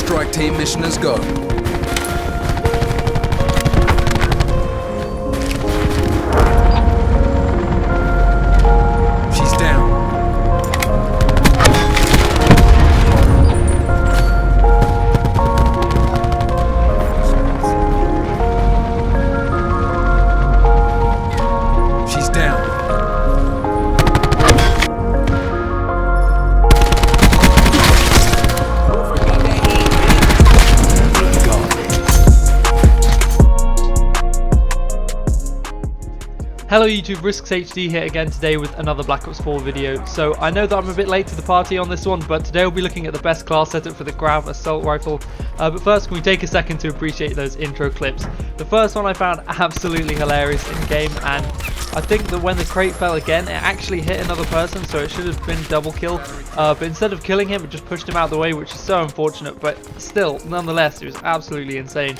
strike team missioners go. She's down. She's down. Hello YouTube, RiskzzHD here again today with another Black Ops 4 video. So I know that I'm a bit late to the party on this one, but today we'll be looking at the best class setup for the Grav assault rifle. But first, can we take a second to appreciate those intro clips? The first one I found absolutely hilarious in game, and I think that when the crate fell again, it actually hit another person, so it should have been double kill. But instead of killing him, it just pushed him out of the way, which is so unfortunate, but still, nonetheless, it was absolutely insane.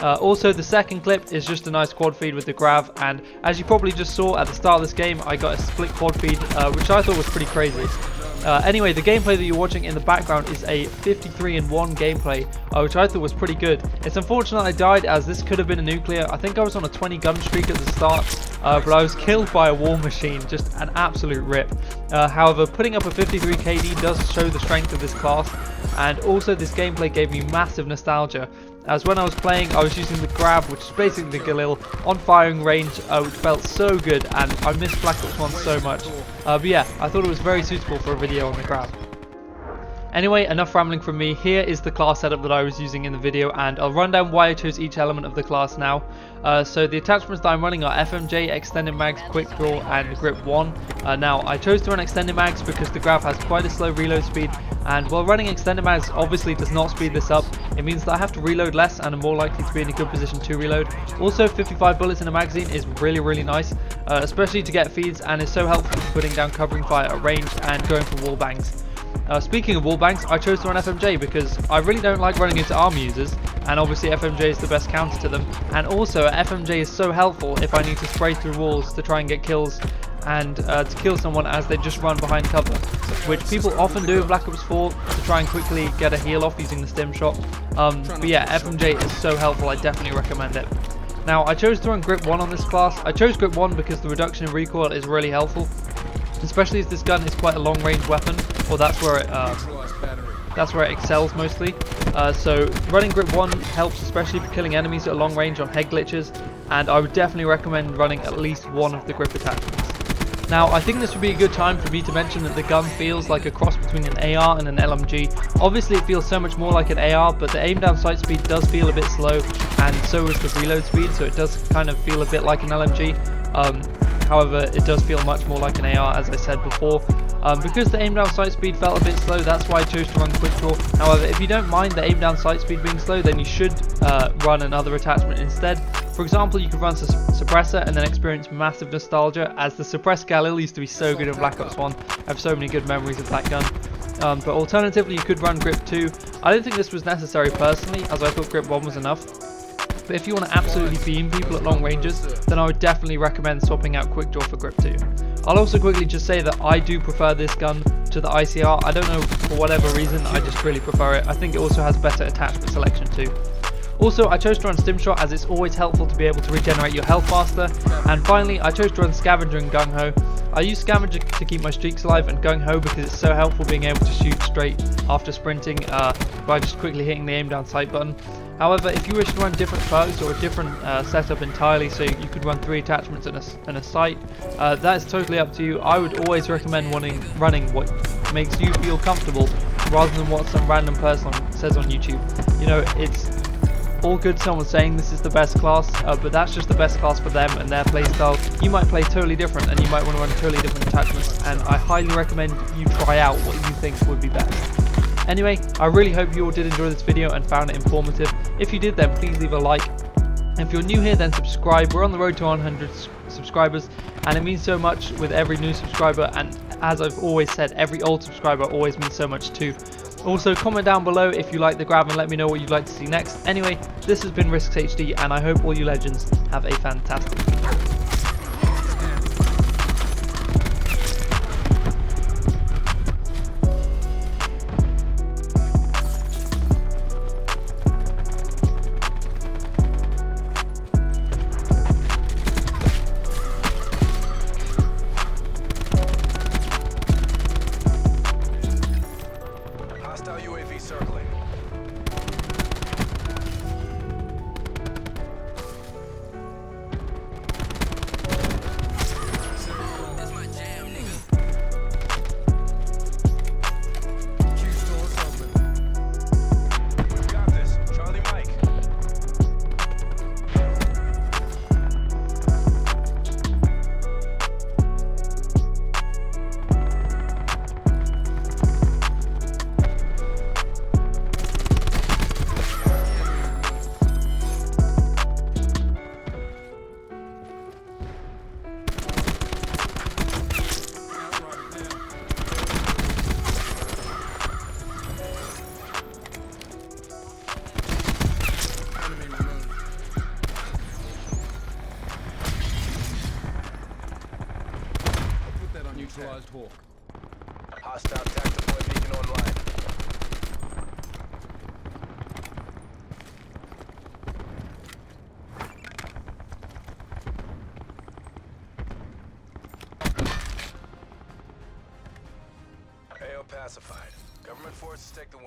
Also, the second clip is just a nice quad feed with the Grav, and as you probably just saw at the start of this game, I got a split quad feed, which I thought was pretty crazy. Anyway, the gameplay that you're watching in the background is a 53-1 gameplay, which I thought was pretty good. It's unfortunate I died, as this could have been a nuclear. I think I was on a 20 gun streak at the start, but I was killed by a war machine, just an absolute rip. However, putting up a 53 KD does show the strength of this class, and also this gameplay gave me massive nostalgia, as when I was playing I was using the Grav, which is basically the Galil, on firing range, which felt so good, and I missed Black Ops 1 so much. But yeah, I thought it was very suitable for a video on the Grav. Anyway, enough rambling from me. Here is the class setup that I was using in the video, and I'll run down why I chose each element of the class now. So the attachments that I'm running are FMJ, extended mags, quick draw, and grip 1. Now I chose to run extended mags because the Grav has quite a slow reload speed, and while running extended mags obviously does not speed this up, it means that I have to reload less and am more likely to be in a good position to reload. Also, 55 bullets in a magazine is really nice, especially to get feeds, and is so helpful for putting down covering fire at range and going for wall bangs. Speaking of wall bangs, I chose to run FMJ because I really don't like running into arm users, and obviously FMJ is the best counter to them, and also FMJ is so helpful if I need to spray through walls to try and get kills and to kill someone as they just run behind cover, which people often do in Black Ops 4 to try and quickly get a heal off using the stim shot. But yeah, FMJ is so helpful, I definitely recommend it. Now I chose to run grip 1 on this class. I chose grip 1 because the reduction in recoil is really helpful, especially as this gun is quite a long range weapon, or that's where it excels mostly. So running grip 1 helps especially for killing enemies at long range on head glitches, and I would definitely recommend running at least one of the grip attachments. Now I think this would be a good time for me to mention that the gun feels like a cross between an AR and an LMG. Obviously it feels so much more like an AR, but the aim down sight speed does feel a bit slow, and so is the reload speed, so it does kind of feel a bit like an LMG. However, it does feel much more like an AR, as I said before. Because the aim down sight speed felt a bit slow, that's why I chose to run quick draw. However, if you don't mind the aim down sight speed being slow, then you should run another attachment instead. For example, you could run suppressor and then experience massive nostalgia, as the suppressed Galil used to be so good in Black Ops 1. I have so many good memories of that gun. But alternatively, you could run grip 2. I don't think this was necessary personally, as I thought grip 1 was enough. But if you want to absolutely beam people at long ranges, then I would definitely recommend swapping out quick draw for grip 2. I'll also quickly just say that I do prefer this gun to the ICR. I don't know, for whatever reason, I just really prefer it. I think it also has better attachment selection too. Also, I chose to run stim shot as it's always helpful to be able to regenerate your health faster. And finally, I chose to run scavenger and gung ho. I use scavenger to keep my streaks alive, and gung ho because it's so helpful being able to shoot straight after sprinting by just quickly hitting the aim down sight button. However, if you wish to run different perks or a different setup entirely, so you could run 3 attachments and a sight, that is totally up to you. I would always recommend running what makes you feel comfortable, rather than what some random person says on YouTube. You know, it's all good someone saying this is the best class, but that's just the best class for them and their playstyle. You might play totally different, and you might want to run totally different attachments, and I highly recommend you try out what you think would be best. Anyway, I really hope you all did enjoy this video and found it informative. If you did, then please leave a like. If you're new here, then subscribe. We're on the road to 100 subscribers, and it means so much with every new subscriber, and as I've always said, every old subscriber always means so much too. Also, comment down below if you like the Grav and let me know what you'd like to see next. Anyway, this has been RiskzzHD, and I hope all you legends have a fantastic week. UAV circling. That's my jam, nigga. Q stores open. Got this. Charlie Mike. Enemy removed. I'll put that on neutralized Hawk. Hostile tactical beacon online. AO pacified. Government forces take the win.